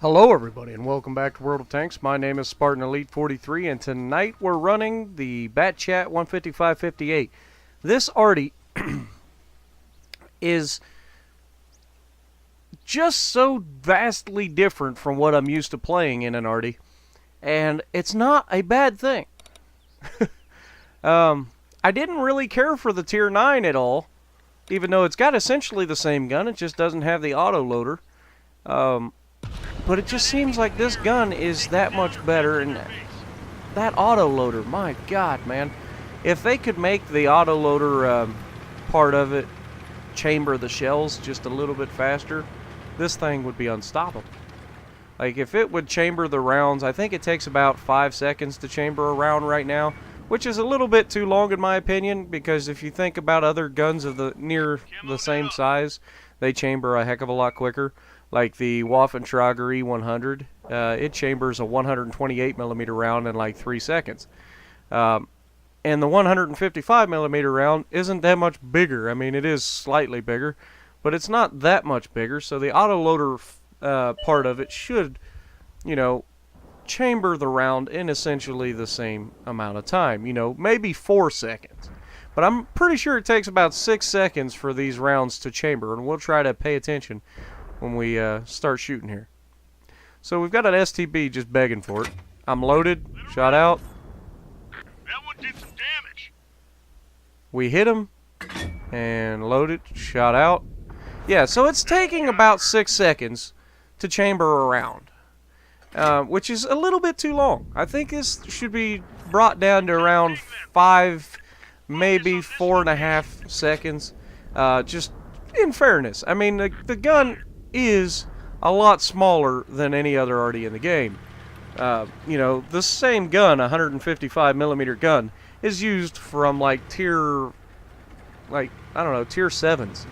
Hello everybody and welcome back to World of Tanks. My name is Spartan Elite 43 and tonight we're running the Bat Chat 155-58. This arty is just so vastly different from what I'm used to playing in an arty, and it's not a bad thing. I didn't really care for the Tier 9 at all, even though it's got essentially the same gun, it just doesn't have the auto-loader. But it just seems like this gun is that much better, and that auto-loader, my god, man. If they could make the auto-loader part of it chamber the shells just a little bit faster, this thing would be unstoppable. Like, if it would chamber the rounds, I think it takes about 5 seconds to chamber a round right now, which is a little bit too long in my opinion, because if you think about other guns of the near the same size, they chamber a heck of a lot quicker. Like the Waffentrager E100, it chambers a 128mm round in like 3 seconds. And the 155mm round isn't that much bigger. I mean, it is slightly bigger, but it's not that much bigger. So the autoloader part of it should, you know, chamber the round in essentially the same amount of time. You know, maybe 4 seconds. But I'm pretty sure it takes about 6 seconds for these rounds to chamber, and we'll try to pay attention when we start shooting here. So we've got an STB just begging for it. I'm loaded, shot out. That one did some damage. We hit him, and loaded, shot out. Yeah, so it's taking about 6 seconds to chamber a round, which is a little bit too long. I think this should be brought down to around 5, maybe 4.5 seconds. Just in fairness, I mean, the gun is a lot smaller than any other arty in the game. You know, the same gun, 155mm gun, is used from like tier, I don't know, tier 7s.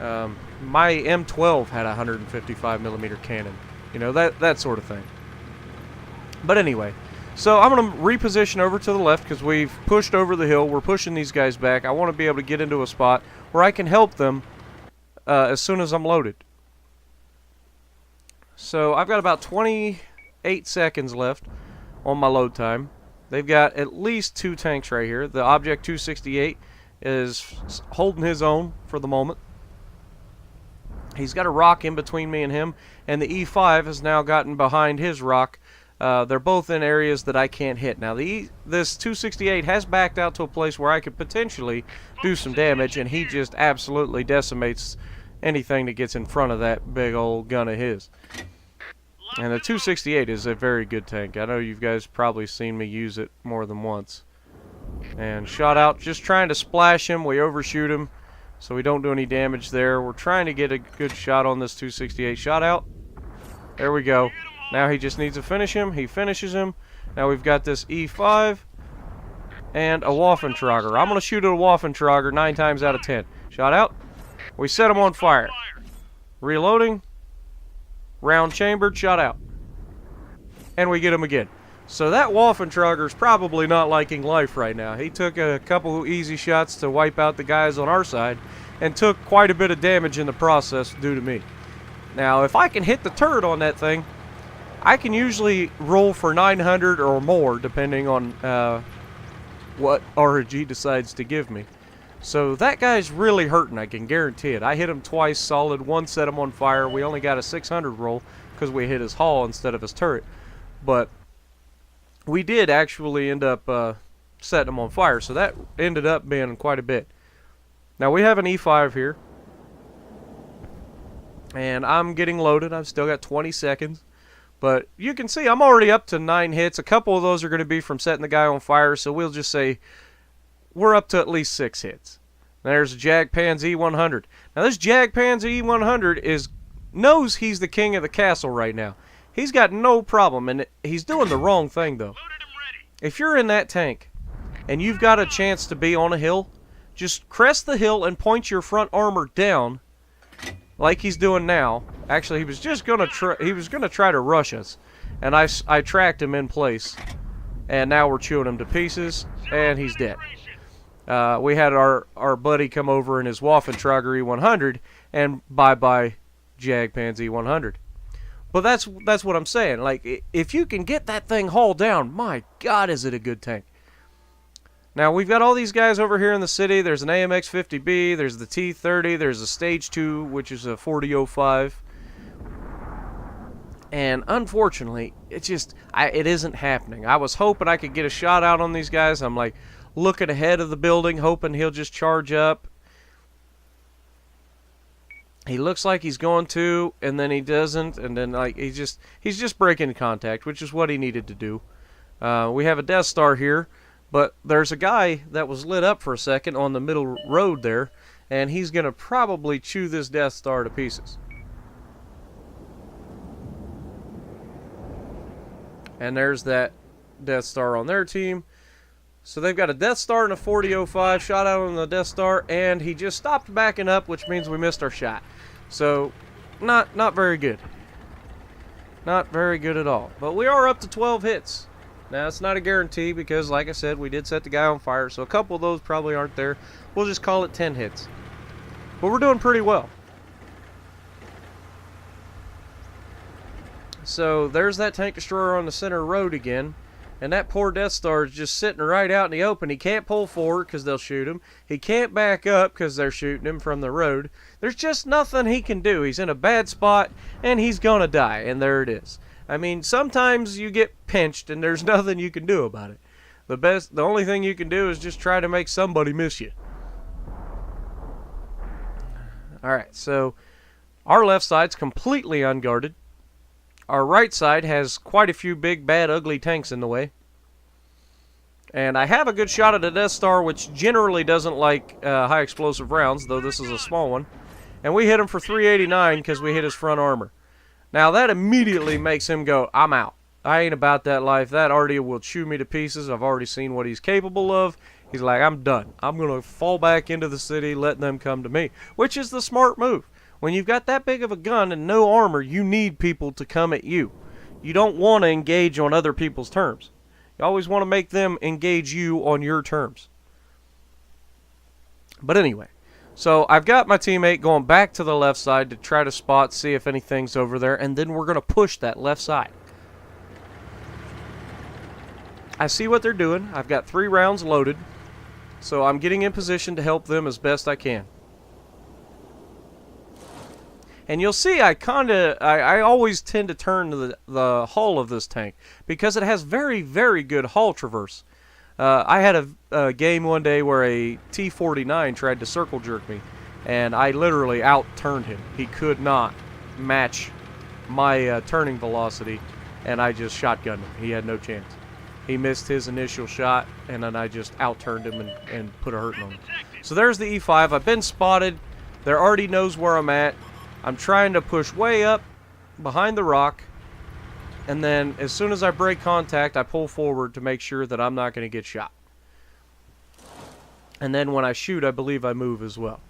My M12 had a 155mm cannon. You know, that sort of thing. But anyway, so I'm going to reposition over to the left because we've pushed over the hill. We're pushing these guys back. I want to be able to get into a spot where I can help them as soon as I'm loaded. So I've got about 28 seconds left on my load time. They've got at least 2 tanks right here. The Object 268 is holding his own for the moment. He's got a rock in between me and him, and the E5 has now gotten behind his rock. They're both in areas that I can't hit. Now this 268 has backed out to a place where I could potentially do some damage, and he just absolutely decimates anything that gets in front of that big old gun of his. And the 268 is a very good tank. I know you guys probably seen me use it more than once. And shot out, just trying to splash him. We overshoot him, so we don't do any damage there. We're trying to get a good shot on this 268. Shot out. There we go. Now he just needs to finish him. He finishes him. Now we've got this E5 and a Waffentrager. I'm going to shoot at a Waffentrager 9 times out of 10. Shot out. We set him on fire. Reloading. Round chambered. Shot out. And we get him again. So that Waffentrager's probably not liking life right now. He took a couple easy shots to wipe out the guys on our side and took quite a bit of damage in the process due to me. Now, if I can hit the turret on that thing, I can usually roll for 900 or more, depending on what RG decides to give me. So that guy's really hurting, I can guarantee it. I hit him twice solid, one set him on fire. We only got a 600 roll because we hit his hull instead of his turret. But we did actually end up setting him on fire, so that ended up being quite a bit. Now we have an E5 here. And I'm getting loaded. I've still got 20 seconds. But you can see I'm already up to 9 hits. A couple of those are going to be from setting the guy on fire, so we'll just say we're up to at least 6 hits. There's a Jagdpanzer E100. Now this Jagdpanzer E100 knows he's the king of the castle right now. He's got no problem, and he's doing the wrong thing though. If you're in that tank and you've got a chance to be on a hill, just crest the hill and point your front armor down like he's doing now. Actually, he was just gonna try to rush us, and I tracked him in place, and now we're chewing him to pieces, and he's dead. We had our buddy come over in his Waffentrager E100, and bye-bye Jagdpanzer E100. But that's what I'm saying. Like, if you can get that thing hauled down, my God, is it a good tank. Now, we've got all these guys over here in the city. There's an AMX 50B, there's the T30, there's a Stage 2, which is a 4005. And unfortunately, it isn't happening. I was hoping I could get a shot out on these guys. I'm like looking ahead of the building, hoping he'll just charge up. He looks like he's going to, and then he doesn't, and then like he's just breaking contact, which is what he needed to do. We have a Death Star here, but there's a guy that was lit up for a second on the middle road there, and he's going to probably chew this Death Star to pieces. And there's that Death Star on their team. So they've got a Death Star and a 4005 shot out on the Death Star, and he just stopped backing up, which means we missed our shot. So, not very good. Not very good at all. But we are up to 12 hits. Now, it's not a guarantee because, like I said, we did set the guy on fire, so a couple of those probably aren't there. We'll just call it 10 hits. But we're doing pretty well. So, there's that tank destroyer on the center road again. And that poor Death Star is just sitting right out in the open. He can't pull forward because they'll shoot him. He can't back up because they're shooting him from the road. There's just nothing he can do. He's in a bad spot, and he's going to die. And there it is. I mean, sometimes you get pinched, and there's nothing you can do about it. The only thing you can do is just try to make somebody miss you. Alright, so our left side's completely unguarded. Our right side has quite a few big, bad, ugly tanks in the way. And I have a good shot at the Death Star, which generally doesn't like high explosive rounds, though this is a small one. And we hit him for 389 because we hit his front armor. Now that immediately makes him go, I'm out. I ain't about that life. That already will chew me to pieces. I've already seen what he's capable of. He's like, I'm done. I'm going to fall back into the city, let them come to me. Which is the smart move. When you've got that big of a gun and no armor, you need people to come at you. You don't want to engage on other people's terms. You always want to make them engage you on your terms. But anyway, so I've got my teammate going back to the left side to try to spot, see if anything's over there, and then we're going to push that left side. I see what they're doing. I've got 3 rounds loaded, so I'm getting in position to help them as best I can. And you'll see I always tend to turn to the hull of this tank because it has very, very good hull traverse. I had a game one day where a T-49 tried to circle jerk me, and I literally out-turned him. He could not match my turning velocity, and I just shotgunned him. He had no chance. He missed his initial shot, and then I just out-turned him and put a hurting on him. So there's the E5. I've been spotted. They already knows where I'm at. I'm trying to push way up behind the rock, and then as soon as I break contact, I pull forward to make sure that I'm not going to get shot. And then when I shoot, I believe I move as well,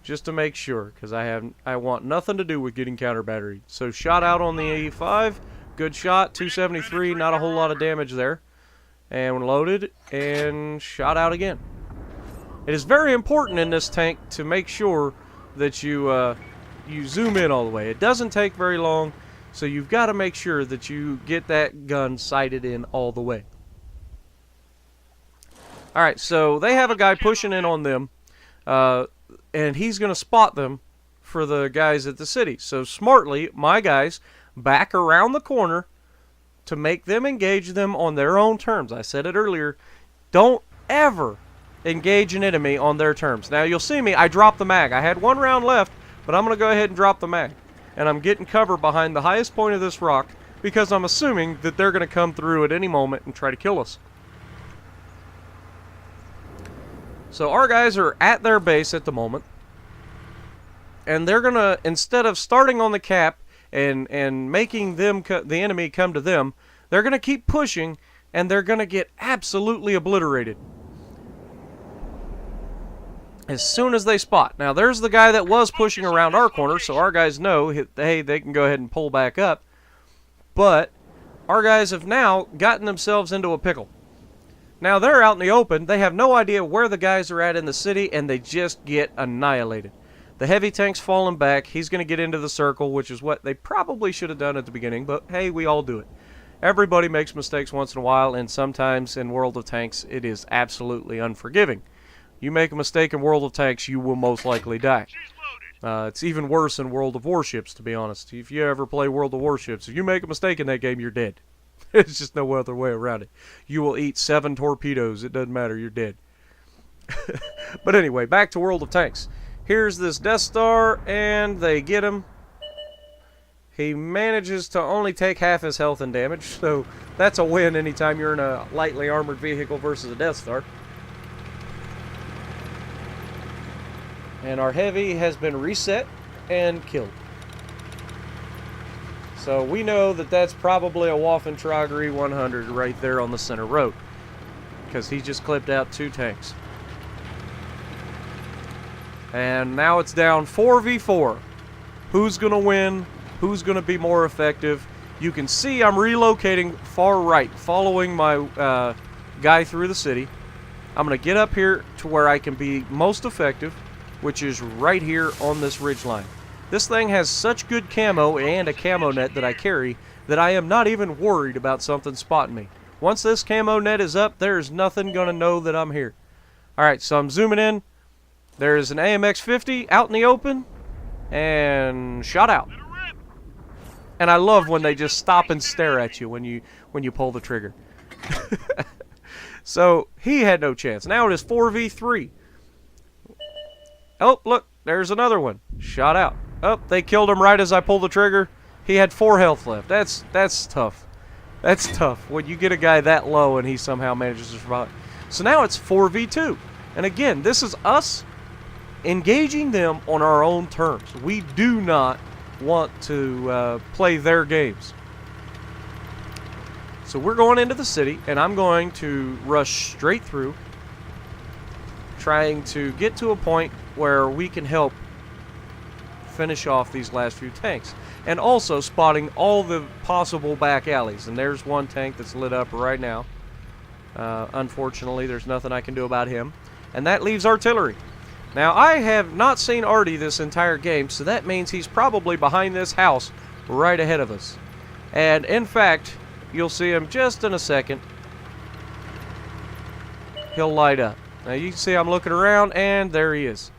just to make sure, because I want nothing to do with getting counter battery. So shot out on the E5, good shot, 273, not a whole lot of damage there, and loaded and shot out again. It is very important in this tank to make sure that you zoom in all the way. It doesn't take very long, so you've got to make sure that you get that gun sighted in all the way. Alright, so they have a guy pushing in on them, and he's going to spot them for the guys at the city. So smartly, my guys back around the corner to make them engage them on their own terms. I said it earlier, don't ever engage an enemy on their terms. Now you'll see me, I dropped the mag. I had 1 round left, but I'm going to go ahead and drop the mag. And I'm getting cover behind the highest point of this rock because I'm assuming that they're going to come through at any moment and try to kill us. So our guys are at their base at the moment. And they're going to, instead of starting on the cap and making them the enemy come to them, they're going to keep pushing and they're going to get absolutely obliterated as soon as they spot. Now there's the guy that was pushing around our corner, so our guys know, hey, they can go ahead and pull back up. But our guys have now gotten themselves into a pickle. Now they're out in the open, they have no idea where the guys are at in the city, and they just get annihilated. The heavy tank's falling back. He's going to get into the circle, which is what they probably should have done at the beginning, but hey, we all do it. Everybody makes mistakes once in a while, and sometimes in World of Tanks, it is absolutely unforgiving. You make a mistake in World of Tanks, you will most likely die. It's even worse in World of Warships, to be honest. If you ever play World of Warships, if you make a mistake in that game, you're dead. There's just no other way around it. You will eat 7 torpedoes. It doesn't matter. You're dead. But anyway, back to World of Tanks. Here's this Death Star, and they get him. He manages to only take half his health and damage, so that's a win anytime you're in a lightly armored vehicle versus a Death Star. And our heavy has been reset and killed. So we know that that's probably a Waffen-Tragerie 100 right there on the center road, because he just clipped out 2 tanks. And now it's down 4v4. Who's going to win? Who's going to be more effective? You can see I'm relocating far right, following my guy through the city. I'm going to get up here to where I can be most effective, which is right here on this ridge line. This thing has such good camo and a camo net that I carry that I am not even worried about something spotting me. Once this camo net is up, there's nothing going to know that I'm here. Alright, so I'm zooming in. There's an AMX-50 out in the open, and shot out. And I love when they just stop and stare at you when you pull the trigger. So he had no chance. Now it is 4v3. Oh, look, there's another one. Shot out. Oh, they killed him right as I pulled the trigger. He had 4 health left. That's tough. That's tough when you get a guy that low and he somehow manages to survive. So now it's 4v2. And again, this is us engaging them on our own terms. We do not want to play their games. So we're going into the city, and I'm going to rush straight through, trying to get to a point where we can help finish off these last few tanks, and also spotting all the possible back alleys. And there's one tank that's lit up right now. Unfortunately, there's nothing I can do about him, and that leaves artillery. Now, I have not seen Artie this entire game, so that means he's probably behind this house right ahead of us. And in fact, you'll see him just in a second. He'll light up. Now you can see I'm looking around, and there he is.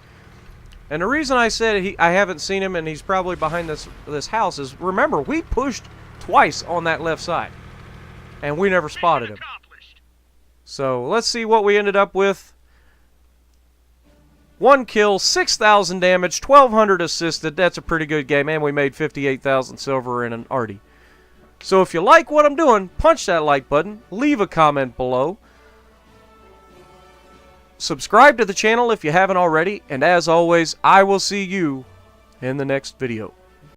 And the reason I said I haven't seen him and he's probably behind this house is, remember, we pushed twice on that left side, and we never spotted him. So let's see what we ended up with. 1 kill, 6,000 damage, 1,200 assisted. That's a pretty good game, and we made 58,000 silver in an Artie. So if you like what I'm doing, punch that like button, leave a comment below. Subscribe to the channel if you haven't already, and as always, I will see you in the next video.